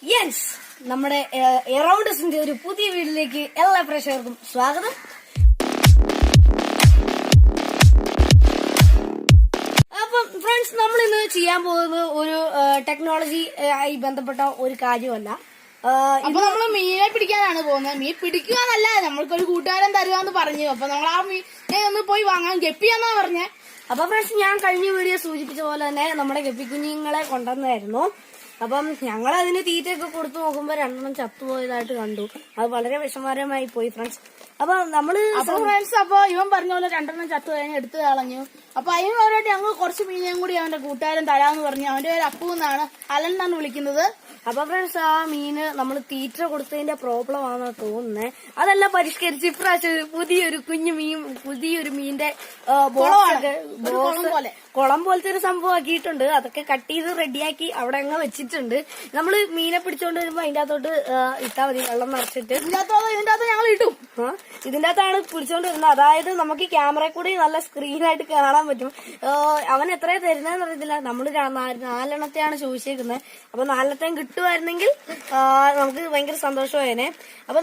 Yes, നമ്മുടെ എറൗണ്ടസിന്റെ ഒരു പുതിയ വീട്ടിലേക്ക് എല്ലാ പ്രേക്ഷകർക്കും സ്വാഗതം. അപ്പം ഫ്രണ്ട്സ്, നമ്മൾ ഇന്ന് ചെയ്യാൻ പോകുന്നത് ഒരു ടെക്നോളജി ആയി ബന്ധപ്പെട്ട ഒരു കാര്യമല്ല. അപ്പൊ നമ്മള് മീനെ പിടിക്കാനാണ് പോകുന്നത്. മീൻ പിടിക്കുക എന്നല്ല, നമ്മൾക്കൊരു കൂട്ടുകാരൻ തരുവാന്ന് പറഞ്ഞു. അപ്പൊ നമ്മൾ ആ മീനെ ഒന്ന് പോയി വാങ്ങാൻ ഗപ്പിയാന്നാ പറഞ്ഞേ. അപ്പൊ ഫ്രണ്ട്സ്, ഞാൻ കഴിഞ്ഞ വീഡിയോ സൂചിപ്പിച്ച പോലെ തന്നെ നമ്മുടെ ഗപ്പിക്കുഞ്ഞുങ്ങളെ കൊണ്ടുവന്നായിരുന്നു. അപ്പം ഞങ്ങൾ അതിന് തീറ്റയൊക്കെ കൊടുത്തു നോക്കുമ്പോ രണ്ടെണ്ണം ചത്തുപോയതായിട്ട് കണ്ടു. അത് വളരെ വിഷമകരമായി പോയി ഫ്രണ്ട്സ്. അപ്പൊ നമ്മള് ഫ്രണ്ട്സ്, അപ്പൊ ഇവൻ പറഞ്ഞ പോലെ രണ്ടെണ്ണം ചത്തു കഴിഞ്ഞ് എടുത്തു കളഞ്ഞു. അപ്പൊ അതിന് പറഞ്ഞിട്ട് ഞങ്ങൾ കുറച്ച് മീനെയും കൂടി അവന്റെ കൂട്ടുകാരൻ തരാന്ന് പറഞ്ഞു. അവന്റെ പേര് അപ്പു എന്നാണ്, അലൻ എന്നാണ് വിളിക്കുന്നത്. അപ്പൊ ഫ്രണ്ട്സ്, ആ മീന് നമ്മൾ തീറ്റ കൊടുത്തതിന്റെ പ്രോബ്ലം ആണെന്ന് തോന്നുന്നത്. അതെല്ലാം പരിഷ്കരിച്ച് ഇപ്രാവശ്യം പുതിയൊരു കുഞ്ഞു മീൻ, പുതിയൊരു മീന്റെ കുളം പോലത്തെ ഒരു സംഭവം ആക്കിയിട്ടുണ്ട്. അതൊക്കെ കട്ട് ചെയ്ത് റെഡിയാക്കി അവിടെ അങ്ങ് വെച്ചിട്ടുണ്ട്. നമ്മള് മീനെ പിടിച്ചോണ്ട് വരുമ്പോ അതിന്റെ അകത്തോട്ട് ഇട്ടാ മതി, വെള്ളം നിറച്ചിട്ട്. ഇതിന്റെ അകത്ത് ഞങ്ങൾ ഇട്ടും. ഇതിന്റെ അകത്താണ് പിടിച്ചോണ്ട് വരുന്നത്. അതായത് നമുക്ക് ക്യാമറ കൂടി നല്ല സ്ക്രീനായിട്ട് കാണാൻ പറ്റും. അവൻ എത്രയാ തരുന്നതെന്ന് അറിയത്തില്ല. നമ്മള് 4 ചോദിച്ചേക്കുന്നത്. അപ്പൊ 4 കിട്ടുമായിരുന്നെങ്കിൽ നമുക്ക് ഭയങ്കര സന്തോഷമായേനെ. അപ്പൊ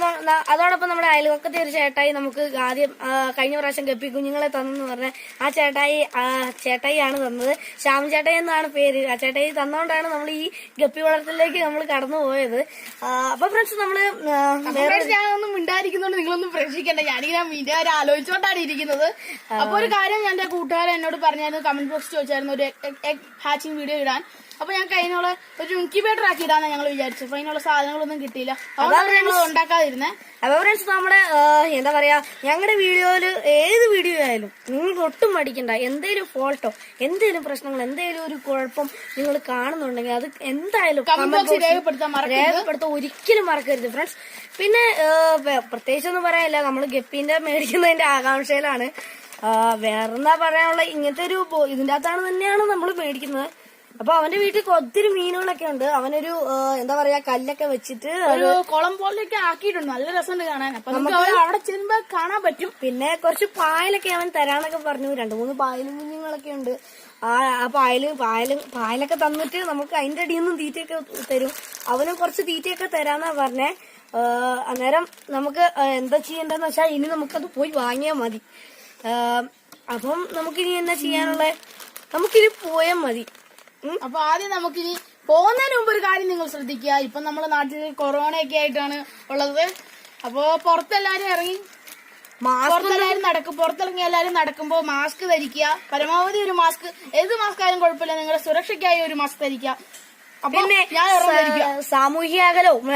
അതോടൊപ്പം നമ്മുടെ അയൽവക്കത്തെ ഒരു ചേട്ടായി നമുക്ക് ആദ്യം കഴിഞ്ഞ പ്രാവശ്യം ഗപ്പി കുഞ്ഞുങ്ങളെ തന്നെന്ന് പറഞ്ഞ ആ ചേട്ടായി ആണ് തന്നത്. ശ്യാം ചേട്ടായി എന്നാണ് പേര്. ആ ചേട്ടായി തന്നോണ്ടാണ് നമ്മൾ ഈ ഗപ്പി വളർത്തലിലേക്ക് നമ്മൾ കടന്നു പോയത്. അപ്പൊ ഫ്രണ്ട്സ്, നമ്മള് ഞാനൊന്നും മിണ്ടായിരിക്കുന്നോണ്ട് നിങ്ങളൊന്നും പ്രതീക്ഷിക്കണ്ട. ഞാനിങ്ങനെ മീൻ്റെ കാര്യം ആലോചിച്ചോണ്ടാണ് ഇരിക്കുന്നത്. അപ്പൊ ഒരു കാര്യം എന്റെ കൂട്ടുകാരൻ എന്നോട് പറഞ്ഞായിരുന്നു, കമന്റ് ബോക്സ് ചോദിച്ചായിരുന്നു ഒരു എഗ് ഹാച്ചിങ് വീഡിയോ ഇടാൻ. അപ്പൊ ഞങ്ങൾക്ക് അതിനുള്ള ഒരു ഇൻക്യുബേറ്റർ ആക്കി ഇടാന്ന് ഞങ്ങൾ വിചാരിച്ചു. അപ്പൊ അതിനുള്ള സാധനങ്ങളൊന്നും കിട്ടിയില്ല. അതുകൊണ്ടാണ് ഞങ്ങൾ ഉണ്ടാക്കാതിരുന്നേ. അപ്പൊ ഫ്രണ്ട്സ്, നമ്മുടെ എന്താ പറയാ, ഞങ്ങളുടെ വീഡിയോയില് ഏത് വീഡിയോ ആയാലും നിങ്ങൾക്ക് ഒട്ടും മടിക്കണ്ട. എന്തേലും ഫോൾട്ടോ, എന്തേലും പ്രശ്നങ്ങൾ, എന്തേലും ഒരു കുഴപ്പം നിങ്ങൾ കാണുന്നുണ്ടെങ്കിൽ അത് എന്തായാലും രേഖപ്പെടുത്താൻ ഒരിക്കലും മറക്കരുത് ഫ്രണ്ട്സ്. പിന്നെ പ്രത്യേകിച്ചൊന്നും പറയാനില്ല, നമ്മൾ ഗപ്പിന്റെ മേടിക്കുന്നതിന്റെ ആകാംക്ഷയിലാണ്. വേറെന്താ പറയാനുള്ള, ഇങ്ങനത്തെ ഒരു ഇതിന്റെ അകത്താണ് തന്നെയാണ് നമ്മൾ മേടിക്കുന്നത്. അപ്പൊ അവന്റെ വീട്ടിൽ ഒത്തിരി മീനുകളൊക്കെ ഉണ്ട്. അവനൊരു എന്താ പറയാ, കല്ലൊക്കെ വെച്ചിട്ട് ഒരു കുളം പോലെയൊക്കെ ആക്കിയിട്ടുണ്ട്. നല്ല രസമുണ്ട് കാണാൻ. അപ്പൊ നമുക്ക് അവിടെ ചെല്ലുമ്പോ കാണാൻ പറ്റും. പിന്നെ കുറച്ച് പായലൊക്കെ അവൻ തരാന്നൊക്കെ പറഞ്ഞു. 2-3 പായലും കുഞ്ഞുങ്ങളൊക്കെ ഉണ്ട്. ആ പായലൊക്കെ തന്നിട്ട് നമുക്ക് അതിന്റെ അടിയിൽ നിന്നും തീറ്റയൊക്കെ തരും. അവനും കുറച്ച് തീറ്റയൊക്കെ തരാന്നാ പറഞ്ഞേ. അന്നേരം നമുക്ക് എന്താ ചെയ്യേണ്ടതെന്ന് വെച്ചാൽ ഇനി നമുക്കത് പോയി വാങ്ങിയാൽ മതി. അപ്പം നമുക്കിനി എന്നാ ചെയ്യാനുള്ള, നമുക്കിനി പോയാൽ മതി. അപ്പൊ ആദ്യം നമുക്കിനി പോകുന്നതിന് മുമ്പ് ഒരു കാര്യം നിങ്ങൾ ശ്രദ്ധിക്കുക. ഇപ്പൊ നമ്മുടെ നാട്ടിൽ കൊറോണയൊക്കെ ആയിട്ടാണ് ഉള്ളത്. അപ്പൊ പുറത്തെല്ലാരും ഇറങ്ങി പുറത്തിറങ്ങി എല്ലാരും നടക്കുമ്പോ മാസ്ക് ധരിക്കുക. പരമാവധി ഒരു മാസ്ക്, ഏത് മാസ്ക് ആയാലും കുഴപ്പമില്ല, നിങ്ങളുടെ സുരക്ഷയ്ക്കായി ഒരു മാസ്ക് ധരിക്കുക. പിന്നെ സാമൂഹിക അകലവും,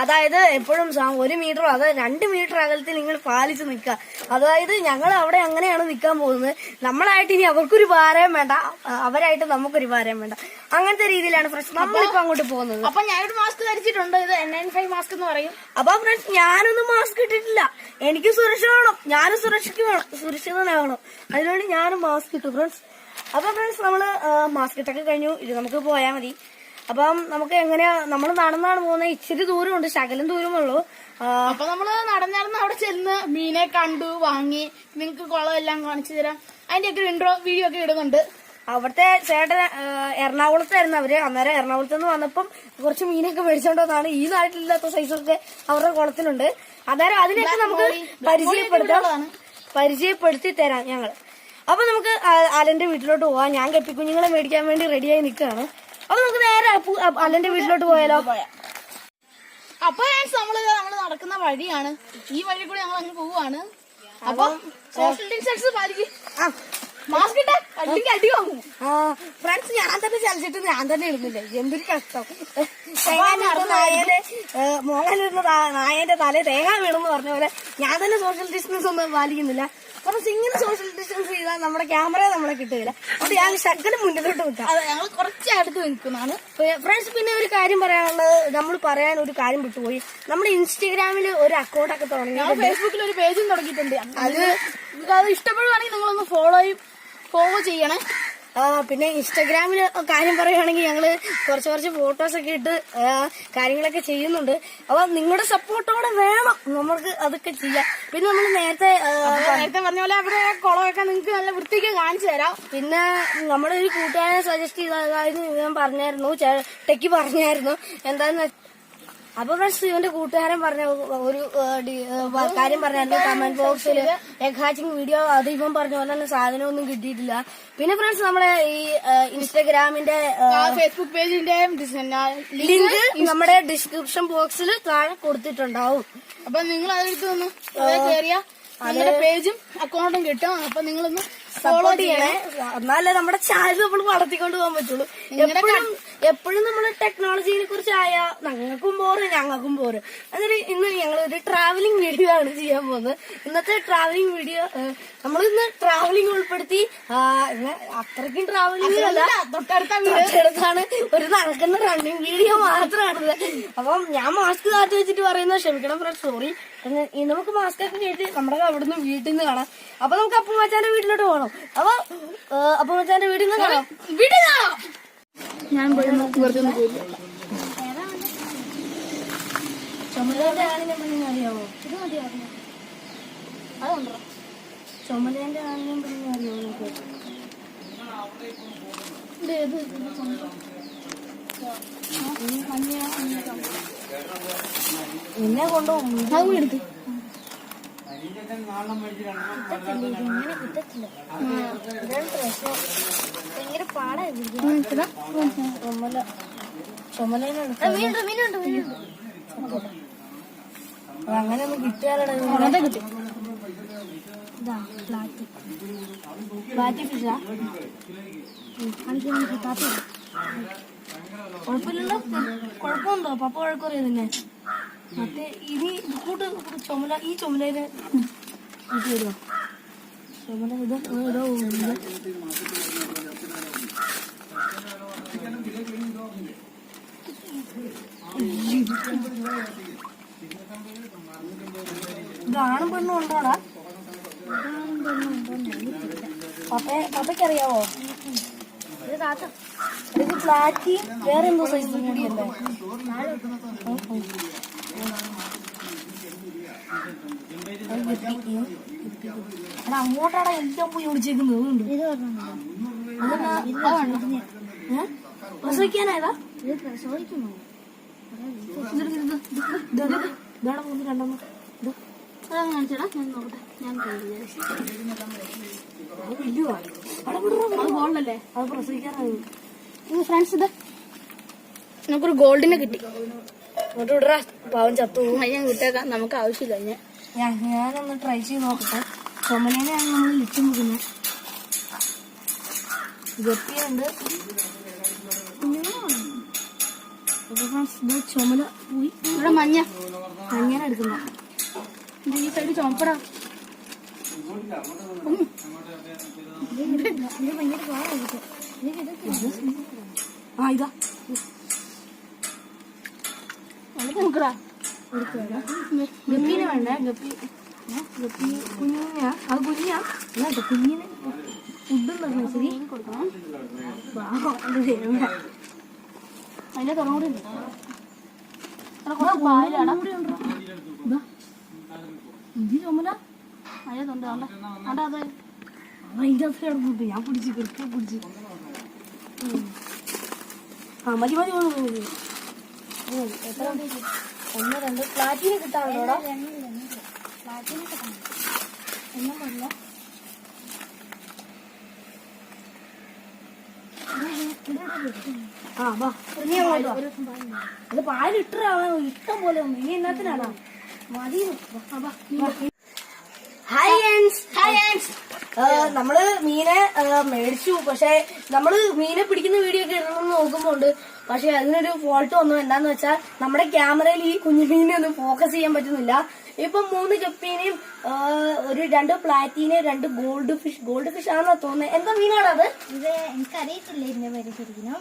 അതായത് എപ്പോഴും 1 മീറ്ററോ അത് 2 മീറ്റർ അകലത്തിൽ നിങ്ങൾ പാലിച്ച് നിൽക്കുക. അതായത് ഞങ്ങൾ അവിടെ അങ്ങനെയാണ് നിൽക്കാൻ പോകുന്നത്. നമ്മളായിട്ട് ഇനി അവർക്കൊരു ഭാരം വേണ്ട, അവരായിട്ട് നമുക്കൊരു ഭാരം വേണ്ട. അങ്ങനത്തെ രീതിയിലാണ് ഫ്രണ്ട്സ് നമ്മളിപ്പോ അങ്ങോട്ട് പോകുന്നത്. അപ്പൊ ഞാനൊരു മാസ്ക് ധരിച്ചിട്ടുണ്ട്. ഇത് N95 മാസ്ക് എന്ന് പറയും. അപ്പൊ ഫ്രണ്ട്സ്, ഞാനൊന്നും മാസ്ക് ഇട്ടിട്ടില്ല. എനിക്ക് സുരക്ഷ വേണം, ഞാനും സുരക്ഷിതനാകണം. അതിനുവേണ്ടി ഞാനും മാസ്ക് ഇട്ടു ഫ്രണ്ട്സ്. അപ്പൊ ഫ്രണ്ട്സ്, നമ്മള് മാസ്ക് ഇട്ടൊക്കെ കഴിഞ്ഞു. ഇത് നമുക്ക് പോയാൽ മതി. അപ്പം നമുക്ക് എങ്ങനെയാ, നമ്മൾ നടന്നാണ് പോകുന്നത്. ഇച്ചിരി ദൂരമുണ്ട്, ശകലം ദൂരമുള്ളൂ. അപ്പൊ നമ്മള് നടന്ന് അവിടെ ചെന്ന് മീനെ കണ്ടു, വാങ്ങി. നിങ്ങൾക്ക് കുളം എല്ലാം കാണിച്ചു തരാം. അതിന്റെയൊക്കെ ഇൻട്രോ വീഡിയോ ഒക്കെ ഇടുന്നുണ്ട്. അവിടുത്തെ ചേട്ടൻ എറണാകുളത്തായിരുന്നു അവര്. അന്നേരം എറണാകുളത്ത് നിന്ന് വന്നപ്പം കുറച്ച് മീനൊക്കെ മേടിച്ചോണ്ടതാണ്. ഈ നാട്ടിലില്ലാത്ത സൈസൊക്കെ അവരുടെ കുളത്തിലുണ്ട്. അന്നേരം അതിനൊക്കെ നമുക്ക് പരിചയപ്പെടുത്തി തരാം ഞങ്ങൾ. അപ്പൊ നമുക്ക് അലന്റെ വീട്ടിലോട്ട് പോവാം. ഞാൻ ഗപ്പിക്കുഞ്ഞുങ്ങളെ മേടിക്കാൻ വേണ്ടി റെഡിയായി നിൽക്കുകയാണ്. അപ്പൊ നമുക്ക് നേരെ അലന്റെ വീട്ടിലോട്ട് പോയാലോ? അപ്പൊ നമ്മള് നടക്കുന്ന വഴിയാണ്. ഈ വഴി കൂടി ഞങ്ങൾ അങ്ങ് പോവാണ്. അപ്പൊ സോഷ്യൽ ഡിസ്റ്റൻസ് പാലിക്കും. മാസ്ക് ഇട്ട അല്ലെങ്കിൽ അടി വാങ്ങും. ഫ്രണ്ട്സ്, ഞാൻ തന്നെ ചലിച്ചിട്ട് ഞാൻ തന്നെ ഇടുന്നില്ല. എന്തൊരു കഷ്ടം. മോഹനിരുന്ന നായന്റെ തല തേങ്ങ വീണെന്ന് പറഞ്ഞ പോലെ ഞാൻ തന്നെ സോഷ്യൽ ഡിസ്റ്റൻസ് ഒന്നും പാലിക്കുന്നില്ല. ഫ്രണ്ട്സ്, ഇങ്ങനെ സോഷ്യൽ ഡിസ്റ്റൻസ് ചെയ്താൽ നമ്മുടെ ക്യാമറ നമ്മളെ കിട്ടുകയില്ല. അത് ഞാൻ ശകലം മുന്നിലോട്ട് വെക്കാം. ഞങ്ങൾ കുറച്ച് അടുത്ത് നിൽക്കുന്നതാണ് ഫ്രണ്ട്സ്. പിന്നെ ഒരു കാര്യം പറയാനുള്ളത്, നമ്മൾ പറയാൻ ഒരു കാര്യം വിട്ടുപോയി. നമ്മൾ ഇൻസ്റ്റഗ്രാമിൽ ഒരു അക്കൗണ്ടൊക്കെ തുടങ്ങി, ഫേസ്ബുക്കിൽ ഒരു പേജും തുടങ്ങിയിട്ടുണ്ട്. അത് ഇഷ്ടപ്പെടുവാണെങ്കിൽ നിങ്ങളൊന്ന് ഫോളോ ചെയ്യണേ. പിന്നെ ഇൻസ്റ്റഗ്രാമിൽ കാര്യം പറയുകയാണെങ്കിൽ ഞങ്ങള് കുറച്ച് ഫോട്ടോസൊക്കെ ഇട്ട് കാര്യങ്ങളൊക്കെ ചെയ്യുന്നുണ്ട്. അപ്പൊ നിങ്ങളുടെ സപ്പോർട്ടോടെ വേണം നമുക്ക് അതൊക്കെ ചെയ്യാം. പിന്നെ നമ്മൾ നേരത്തെ പറഞ്ഞ പോലെ അവിടെ കുളമൊക്കെ നിങ്ങൾക്ക് നല്ല വൃത്തിക്ക് കാണിച്ചു തരാം. പിന്നെ നമ്മുടെ ഒരു കൂട്ടുകാരനെ സജസ്റ്റ് ചെയ്തായിരുന്നു, ഞാൻ പറഞ്ഞായിരുന്നു, ടെക്കി പറഞ്ഞായിരുന്നു. എന്താന്ന് അപ്പൊ ഫ്രണ്ട്സ് ഇവന്റെ കൂട്ടുകാരൻ പറഞ്ഞ ഒരു കാര്യം പറഞ്ഞായിരുന്നു കമന്റ് ബോക്സിൽ എഗ് ഹാച്ചിങ് വീഡിയോ. അത് ഇവൻ പറഞ്ഞ പോലെ തന്നെ സാധനമൊന്നും കിട്ടിയിട്ടില്ല. പിന്നെ ഫ്രണ്ട്സ് നമ്മുടെ ഈ ഇൻസ്റ്റാഗ്രാമിന്റെ ഫേസ്ബുക്ക് പേജിന്റെ ലിങ്ക് നമ്മുടെ ഡിസ്ക്രിപ്ഷൻ ബോക്സിൽ താഴെ കൊടുത്തിട്ടുണ്ടാവും. അപ്പൊ നിങ്ങൾ അതെടുത്ത് ഒന്ന് കയറിയ നമ്മുടെ പേജും അക്കൗണ്ടും കിട്ടും. അപ്പൊ നിങ്ങളൊന്ന് ഫോളോ ചെയ്യണേ. എന്നാലേ നമ്മുടെ ചാനൽ നമ്മൾ വളർത്തിക്കൊണ്ട് പോകാൻ പറ്റുള്ളൂ. എപ്പോഴും നമ്മള് ടെക്നോളജിനെ കുറിച്ചായ ഞങ്ങൾക്കും പോറ്. എന്നിട്ട് ഇന്ന് ഞങ്ങൾ ഒരു ട്രാവലിംഗ് വീഡിയോ ആണ് ചെയ്യാൻ പോകുന്നത്. ഇന്നത്തെ ട്രാവലിംഗ് വീഡിയോ നമ്മൾ ഇന്ന് ട്രാവലിംഗ് ഉൾപ്പെടുത്തി. അത്രയ്ക്കും ട്രാവലിംഗ് അല്ല, തൊട്ടടുത്താണ് ഒരു നടക്കുന്ന റണ്ണിങ് വീഡിയോ മാത്രമാണിത്. അപ്പം ഞാൻ മാസ്ക് കാറ്റ് വെച്ചിട്ട് പറയുന്നത് ക്ഷമിക്കണം ഫ്രണ്ട്സ്, സോറി. നമുക്ക് മാസ്ക് ഒക്കെ കേട്ട് നമ്മുടെ അവിടുന്ന് വീട്ടിൽ നിന്ന് കാണാം. അപ്പൊ നമുക്ക് അപ്പുമ്മച്ചാന്റെ വീട്ടിലോട്ട് പോകണം. അപ്പൊ അപ്പുമ്മച്ചാന്റെ വീട്ടിൽ നിന്ന് കാണാം. ഞാൻ ചുമലേന്റെ ആണിനെ പെണ്ണിനെ അറിയാവോ? ഇത് മതിയാവും. അതുണ്ടോ ചുമലേന്റെ ആണിനെയും പെണ്ണിനെ അറിയാവോ നിങ്ങൾക്ക്? എന്നെ കൊണ്ടുപോകും എടുത്ത് ഭയങ്കര പാടായിരുന്നു. അങ്ങനെ ഒന്നും കിട്ടിയാലേ കിട്ടി. ഫ്ലാറ്റി ഫിഷാ കുഴപ്പമില്ലല്ലോ. കുഴപ്പമുണ്ടോ? പപ്പ വഴക്കറിയാതിന്നെ. മറ്റേ ഇനി കൂട്ട് ചുമല, ഈ ചുമലയില് വരുമോ? ചുമല ഇത് ഓരോ ഇതാണും പെണ്ണും ഉണ്ടോടാ? പപ്പയ്ക്കറിയാവോ? ഇത് ഫ്ലാറ്റി വേറെ എന്തോ സൈസ് കൂടിയല്ലേ? എടാ അങ്ങോട്ടാടാ എല്ലാം പോയി ഒളിച്ചേക്കുന്നത്. പ്രസവിക്കാനായതാ? ഇതാണ് മൂന്ന് രണ്ടെണ്ണം. കാണിച്ചടാ, ഞാൻ നോക്കട്ടെ. ഞാൻ ഗോൾഡല്ലേ? അത് പ്രസവിക്കാനായത്. ഫ്രണ്ട്സ് ഇത് നമുക്കൊരു ഗോൾഡിനെ കിട്ടി. അങ്ങോട്ട് വിടറാ, പാവം ചത്തു. ഞാൻ വിട്ടേക്കാം, നമുക്ക് ആവശ്യമില്ല. ഞാനൊന്ന് ട്രൈ ചെയ്ത് നോക്കട്ടെ. ചുമലേനെയാണ് നമ്മൾ ലിച്ചു മുക്കുന്നത്. ഗപ്പിയുണ്ട്. ചുമല പോയി. ഇവിടെ മഞ്ഞനെ എടുക്കുന്ന ഈ സൈഡ് ചുമപ്പടാ. ഭയങ്കര പാടായിട്ട്. ആ ഇതാ നോക്കടാ. ഗപ്പീനെ വേണ്ടേ? ഗപ്പി കുഞ്ഞാ? അത് കുഞ്ഞാ? അല്ലാട്ടോ കുഞ്ഞിന് ഫുഡും തരണം. ശരി കൊടുക്കണം. ദൈവമേ, അതിന്റെ തുറന്നുകൂടി ഉണ്ട്. പാലാടാ. ഇത് ചുമല അതിനകത്തുണ്ട്. അതെ അതെ, അതിൻ്റെ അകത്ത് കിടന്നുണ്ട്. ഞാൻ പിടിച്ച് കൃത്യം പിടിച്ച്. ആ മതി എത്ര? 1 2 ഫ്ലാറ്റിന് കിട്ടാറുണ്ടോടാ? ഒന്നും പറ്റില്ല. ആ വാ, നീ അങ്ങോട്ട് വാ. അത് പാലിട്ടാ ഇഷ്ടം പോലെ വന്നു. ഇനി എന്നാത്തിനാടാ? മതി. ഹായ് ആൻസ്. നമ്മള് മീനെ മേടിച്ചു. പക്ഷെ നമ്മള് മീനെ പിടിക്കുന്ന വീഡിയോ ഒക്കെ ഇടണമെന്ന് നോക്കുമ്പോണ്ട്. പക്ഷെ അതിനൊരു ഫോൾട്ട് വന്നു. എന്താന്ന് വെച്ചാൽ നമ്മുടെ ക്യാമറയിൽ ഈ കുഞ്ഞു മീനെ ഒന്നും ഫോക്കസ് ചെയ്യാൻ പറ്റുന്നില്ല. ഇപ്പൊ 3 ഗപ്പീനെയും ഒരു 2 പ്ലാറ്റീനെ 2 ഗോൾഡ് ഫിഷ് ആണെന്നാ തോന്നുന്നത്. എന്താ മീനാണ് അത്? ഇത് എനിക്കറിയത്തില്ല ഇതിന്റെ പേര് ശരിക്കും.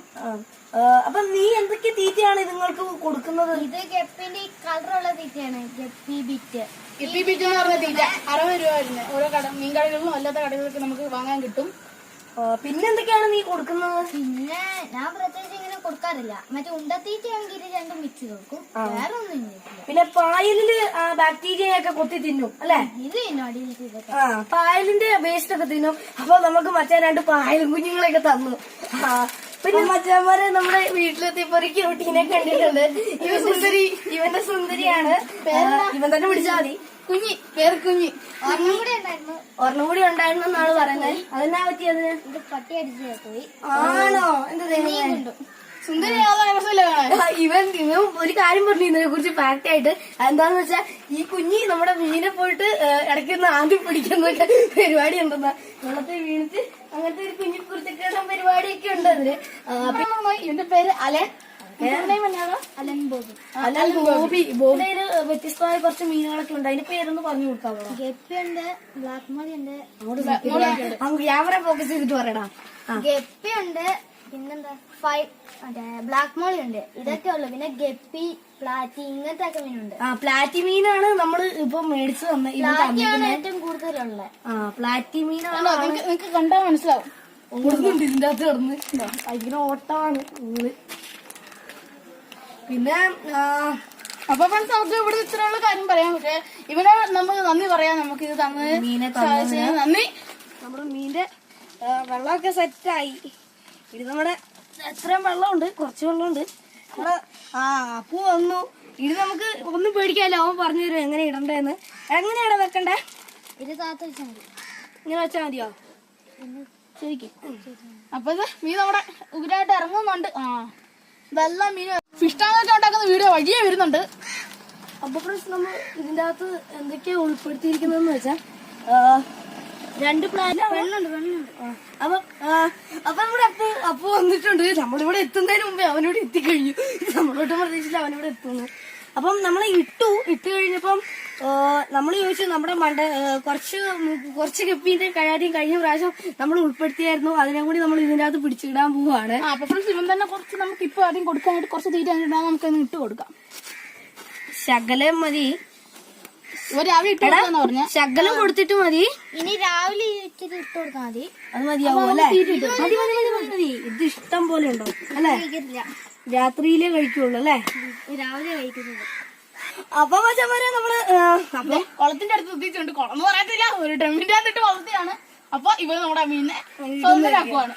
അപ്പൊ നീ എന്തൊക്കെ തീറ്റയാണ് ഇതുങ്ങൾക്ക് കൊടുക്കുന്നത്? ഇത് ഗപ്പിന്റെ കളറുള്ള തീറ്റയാണ്. ഗപ്പി ബിറ്റ് എന്ന് പറഞ്ഞ തീറ്റ 60 രൂപ വരുന്നത്. ഓരോ മീൻ കടകളിലും അല്ലാത്ത കടകളിലൊക്കെ നമുക്ക് വാങ്ങാൻ കിട്ടും. പിന്നെന്തൊക്കെയാണ് നീ കൊടുക്കുന്നത്? പിന്നെ ഞാൻ പ്രത്യേകിച്ച് ഇങ്ങനെ കൊടുക്കാറില്ല. മറ്റേ ഉണ്ടത്തീറ്റയാണെങ്കിൽ ഇത് രണ്ടും മിക്സ് ചെയ്ത് കൊടുക്കും. വേറെ ഒന്നും ചെയ്യില്ല. പിന്നെ പായലില് ബാക്ടീരിയയൊക്കെ കൊത്തി തിന്നും അല്ലെ? ഇത് തന്നെ അടിയിലേക്ക് ഇതൊക്കെ. പായലിന്റെ വേസ്റ്റ് ഒക്കെ തിന്നും. അപ്പൊ നമുക്ക് മച്ചാൻ 2 പായലും കുഞ്ഞുങ്ങളെയൊക്കെ തന്നു. പിന്നെ മച്ചാന്മാരെ നമ്മുടെ വീട്ടിലെത്തിയപ്പോ ഒരു ക്യൂട്ടീനെ കണ്ടിട്ടുണ്ട്. ഇവന്റെ സുന്ദരിയാണ്. ഇവൻ തന്നെ പിടിച്ചാൽ മതി. കുഞ്ഞി വേറെ കുഞ്ഞി ഒരെണ്ണം കൂടെ ഉണ്ടായിരുന്നു എന്നാണ് പറയുന്നത്. അതെന്നാ പറ്റിയത്? ഇത് പട്ടി അടിച്ചു പോയി. ആണോ? എന്താ ദൈവമേ. സുന്ദരി ഇവൻ ഒരു കാര്യം പറഞ്ഞു ഇതിനെ കുറിച്ച് ഫാക്ട് ആയിട്ട്. എന്താന്ന് വെച്ചാ ഈ കുഞ്ഞി നമ്മുടെ മീനെ പോയിട്ട് ഇടയ്ക്കൊന്ന് ആദ്യം പിടിക്കുന്ന പരിപാടി ഉണ്ടെന്നാ. വെള്ളത്തിൽ വീണിട്ട് അങ്ങനത്തെ ഒരു കുഞ്ഞി കുറിച്ചൊക്കെ പരിപാടിയൊക്കെ ഉണ്ട് അതിന്. ഇതിന്റെ പേര് Alan. Alan Bobby. Alan Bobby. ബോബിയില് വ്യത്യസ്തമായ കുറച്ച് മീനുകളൊക്കെ ഉണ്ട്. അതിന്റെ പേരൊന്ന് പറഞ്ഞു കൊടുക്കാവോ? ഗപ്പി ഉണ്ട്, ബ്ലാക്ക് മോളി ഉണ്ട്, ക്യാമറ ഫോക്കസ് ചെയ്തിട്ട് പറയടാ. ഗപ്പി ഉണ്ട്, പിന്നെന്താ ബ്ലാക്ക് മോളി ഉണ്ട്. ഇതൊക്കെ ഉള്ളു. പിന്നെ ഗപ്പി, പ്ലാറ്റി ഇങ്ങനത്തെ ഒക്കെ മീനുണ്ട്. പ്ലാറ്റി മീനാണ് നമ്മള് ഇപ്പൊ മേടിച്ചു തന്നെ. പ്ലാറ്റിയാണ് ഏറ്റവും കൂടുതലുള്ളത്. പ്ലാറ്റി മീനാണ്. നിങ്ങക്ക് കണ്ടാ മനസ്സിലാവും. ഓടുന്നുണ്ട് ഇതിന്റെ അകത്ത് കിടന്ന്. ഭയങ്കര ഓട്ടമാണ് നിങ്ങള്. പിന്നെ അപ്പൊ ഫ്രണ്ട്സ് നമുക്ക് ഇവിടെ ഇത്രയുള്ള കാര്യം പറയാം. പക്ഷെ ഇവനെ നമുക്ക് നന്ദി പറയാം. നമുക്ക് ഇത് മീനെ നന്ദി. നമ്മുടെ മീന്റെ വെള്ളമൊക്കെ സെറ്റായി. ഇത് നമ്മുടെ എത്രയും വെള്ളമുണ്ട്, കുറച്ച് വെള്ളമുണ്ട്. നമ്മള് അപ്പു വന്നു. ഇത് നമുക്ക് ഒന്നും പേടിക്കാല്ലോ. അവൻ പറഞ്ഞു തരും എങ്ങനെ ഇടണ്ടേന്ന്. എങ്ങനെയാണ് വെക്കണ്ടേ? ഇത് താത്ത വെച്ചാൽ മതി. ഇങ്ങനെ വെച്ചാൽ മതിയോ? ശരിക്കും അപ്പൊ ഇത് മീൻ നമ്മുടെ ഉഗ്രായിട്ട് ഇറങ്ങുന്നുണ്ട്. ഇതെല്ലാം മീൻ ഫിഷ് ടാങ്കൊക്കെ ഉണ്ടാക്കുന്ന വീഡിയോ വഴിയേ വരുന്നുണ്ട്. അപ്പൊ ഫ്രണ്ട്സ് നമ്മൾ ഇതിന്റെ അകത്ത് എന്തൊക്കെയാ ഉൾപ്പെടുത്തിയിരിക്കുന്നതെന്ന് വെച്ചാൽ 2 പ്ലാന്റ് അപ്പൊ നമ്മുടെ അപ്പു വന്നിട്ടുണ്ട്. നമ്മളിവിടെ എത്തുന്നതിന് മുമ്പേ അവനോട് എത്തിക്കഴിഞ്ഞു. നമ്മളോട്ട് പ്രതീക്ഷിച്ചില്ല അവനിവിടെ എത്തുന്നു. അപ്പം നമ്മളെ ഇട്ട് കഴിഞ്ഞപ്പം നമ്മൾ ചോദിച്ചു നമ്മുടെ കുറച്ച് ഗപ്പീന്റെ കാര്യം കഴിഞ്ഞ പ്രാവശ്യം നമ്മൾ ഉൾപ്പെടുത്തിയായിരുന്നു. അതിനെ കൂടി നമ്മൾ ഇതിന്റെ അകത്ത് പിടിച്ചിടാൻ പോവാണ്. അപ്പൊ ഫ്രണ്ട്സ് ഇവൻ തന്നെ കുറച്ച് നമുക്ക് ഇപ്പൊ ആദ്യം കൊടുക്കാനായിട്ട് കുറച്ച് തീറ്റ നമുക്ക് ഇട്ട് കൊടുക്കാം. ശകലം മതി. രാവിലെ ഇട്ട് കൊടുക്കാന്ന് പറഞ്ഞ ശകലം കൊടുത്തിട്ട് മതി. ഇനി രാവിലെ ഇച്ചിരി ഇട്ട് കൊടുത്താൽ മതി. അത് മതിയാവും അല്ലെ? മതി. ഇത് ഇഷ്ടം പോലെ ഉണ്ടോ അല്ലെ? രാത്രിയിലേ കഴിക്കുള്ളൂ അല്ലെ? രാവിലെ കഴിക്കുന്നത്. അപ്പൊ മച്ചന്മാരെ നമ്മള് കുളത്തിന്റെ അടുത്ത് എത്തിയിട്ടുണ്ട്. കുളം എന്ന് പറയത്തില്ല, ഒരു ഡ്രമ്മിന്റെ അകത്തിട്ട് വളർത്തിയാണ്. അപ്പൊ ഇവര് നമ്മുടെ മീനിനെ സ്വന്തരാക്കുവാണ്.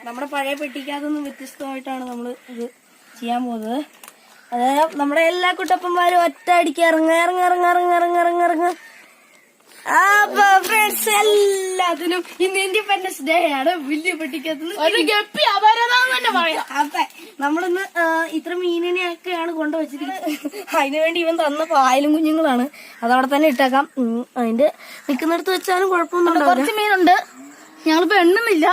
നമ്മുടെ പഴയ പെട്ടിക്കകത്തൊന്നും വ്യത്യസ്തമായിട്ടാണ് നമ്മള് ഇത് ചെയ്യാൻ പോകുന്നത്. അതായത് നമ്മുടെ എല്ലാ കുട്ടപ്പന്മാരും ഒറ്റ അടിക്ക് ഇറങ്ങ. അപ്പൊ ഫ്രണ്ട്സ് എല്ലാത്തിനും ഇന്ന് ഇൻഡിപെൻഡൻസ് ഡേ ആണ്. വലിയ പെട്ടിക്കകത്ത് ഗപ്പി അപരാധം തന്നെ പറയാം. അതെ നമ്മളിന്ന് ഇത്ര മീനിനെയൊക്കെയാണ് കൊണ്ടുവച്ചിരിക്കുന്നത്. അതിനുവേണ്ടി ഇവൻ തന്ന പായലും കുഞ്ഞുങ്ങളാണ്. അതവിടെ തന്നെ ഇട്ടേക്കാം. അതിന്റെ നിക്കുന്നിടത്ത് വെച്ചാലും കുഴപ്പമൊന്നും കുറച്ച് മീനുണ്ട്. ഞങ്ങളിപ്പോ എണ്ണുന്നില്ല.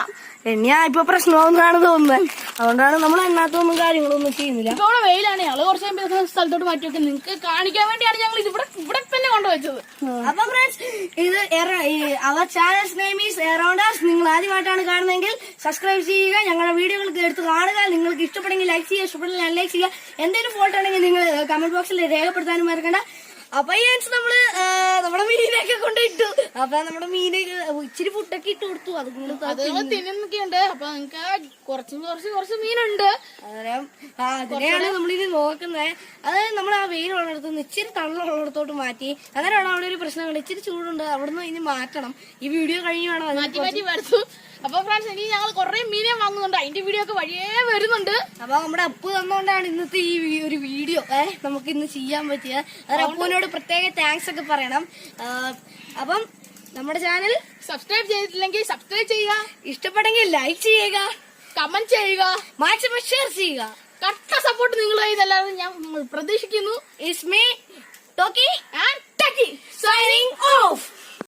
എണ്ണിയാ ഇപ്പൊ പ്രശ്നമൊന്നാണ് തോന്നുന്നത്. അതുകൊണ്ടാണ് നമ്മൾ എണ്ണാത്തൊന്നും കാര്യങ്ങളൊന്നും ചെയ്യുന്നില്ല. ഇപ്പൊ ഇവിടെ വെയിലാണ്. ഞങ്ങള് കുറച്ച് കഴിയുമ്പോൾ സ്ഥലത്തോട്ട് മാറ്റി വെക്കും. നിങ്ങൾക്ക് കാണിക്കാൻ വേണ്ടിയാണ് ഞങ്ങൾ ഇവിടെ തന്നെ കൊണ്ടുവച്ചത്. അപ്പൊ ഫ്രണ്ട്സ് ഇത് അവർ ചാനൽസ് നെയിം ഈസ് എറൗണ്ടേഴ്സ്. നിങ്ങൾ ആദ്യമായിട്ടാണ് കാണുന്നതെങ്കിൽ സബ്സ്ക്രൈബ് ചെയ്യുക. ഞങ്ങളുടെ വീഡിയോകൾക്ക് എടുത്ത് കാണുക. നിങ്ങൾക്ക് ഇഷ്ടപ്പെടുമെങ്കിൽ ലൈക്ക് ചെയ്യുക, ഇഷ്ടപ്പെട്ടില്ല ലൈക്ക് ചെയ്യുക. എന്തെങ്കിലും ഫോട്ടോ ഉണ്ടെങ്കിൽ നിങ്ങൾ കമന്റ് ബോക്സിൽ രേഖപ്പെടുത്താനും മറക്കണ്ട. അപ്പൊ നമ്മള് നമ്മുടെ മീനൊക്കെ കൊണ്ടിട്ടു. അപ്പൊ നമ്മുടെ മീന് ഇച്ചിരി ഫുഡൊക്കെ ഇട്ട് കൊടുത്തു. അതുങ്ങൾ തിന്നൊക്കെയുണ്ട്. അപ്പൊ നിങ്ങക്ക് കുറച്ച് മീനുണ്ട്. അതിനെയാണ് നമ്മളിത് നോക്കുന്നത്. അതായത് നമ്മൾ ആ വെയിൽ ഉള്ളിടത്തുനിന്ന് ഇച്ചിരി തണുള്ളിടത്തോട്ട് മാറ്റി. അങ്ങനെയാണ് അവിടെ ഒരു പ്രശ്നങ്ങൾ. ഇച്ചിരി ചൂടുണ്ട്, അവിടുന്ന് ഇനി മാറ്റണം. ഈ വീഡിയോ കഴിഞ്ഞ് വേണം മാറ്റി വരച്ചു. അപ്പൊ ഫ്രണ്ട്സ് ഇനി ഞങ്ങൾ കുറെ മീനെ വാങ്ങുന്നുണ്ട്. അതിന്റെ വീഡിയോ ഒക്കെ വഴിയേ വരുന്നുണ്ട്. അപ്പൊ നമ്മുടെ അപ്പു തന്നോണ്ടാണ് ഇന്നത്തെ ഈ ഒരു വീഡിയോ നമുക്ക് ഇന്ന് ചെയ്യാൻ പറ്റിയത്. അതായത് അപ്പുവിനോട് പ്രത്യേക താങ്ക്സ് ഒക്കെ പറയണം. അപ്പം നമ്മുടെ ചാനൽ സബ്സ്ക്രൈബ് ചെയ്തിട്ടില്ലെങ്കിൽ സബ്സ്ക്രൈബ് ചെയ്യുക. ഇഷ്ടപ്പെട്ടെങ്കിൽ ലൈക്ക് ചെയ്യുക, കമന്റ് ചെയ്യുക, മാക്സിമം ഷെയർ ചെയ്യുക. കട്ട സപ്പോർട്ട് നിങ്ങൾ എല്ലാവരും ഞാൻ പ്രതീക്ഷിക്കുന്നു. It's me talkie.